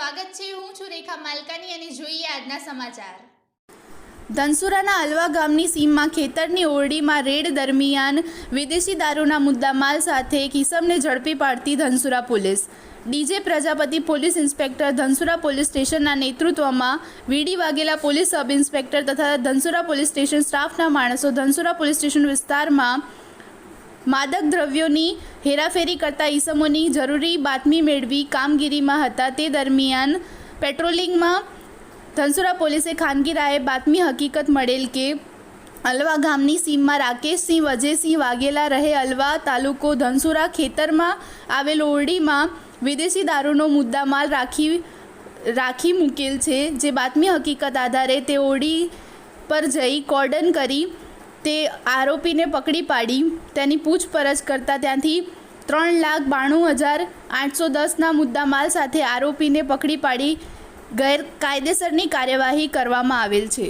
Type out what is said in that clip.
સ્વાગત છે। હું છું રેખા માલકાની અને જોઈએ આજના સમાચાર। ધનસુરાના અલવા ગામની સીમમાં ખેતરની ઓરડીમાં રેડ દરમિયાન વિદેશી દારૂના મુદ્દામાલ સાથે એક ઈસમને ઝડપી પાડતી Dhansura police. DJ Prajapati police inspector Dhansura police સ્ટેશનના નેતૃત્વમાં વીડી વાઘેલા પોલીસ સબ ઇન્સ્પેક્ટર તથા ધનસુરા પોલીસ સ્ટેશન સ્ટાફના માણસો ધનસુરા પોલીસ સ્ટેશન વિસ્તારમાં માદક દ્રવ્યોની હેરાફેરી કરતા ઈસમોની જરૂરી બાતમી મેળવી કામગીરીમાં હતા। તે દરમિયાન પેટ્રોલિંગમાં ધનસુરા પોલીસે ખાનગી રાહે બાતમી હકીકત મળેલ કે અલવા ગામની સીમમાં રાકેશસિંહ વજયસિંહ વાઘેલા રહે અલવા તાલુકો ધનસુરા ખેતરમાં આવેલ ઓરડીમાં વિદેશી દારૂનો મુદ્દામાલ રાખી મૂકેલ છે। જે બાતમી હકીકત આધારે તે ઓરડી પર જઈ કોર્ડન કરી તે આરોપીને પકડી પાડી તેની પૂછપરછ કરતાં ત્યાંથી 3,92,810ના મુદ્દામાલ સાથે આરોપીને પકડી પાડી ગેરકાયદેસરની કાર્યવાહી કરવામાં આવેલ છે।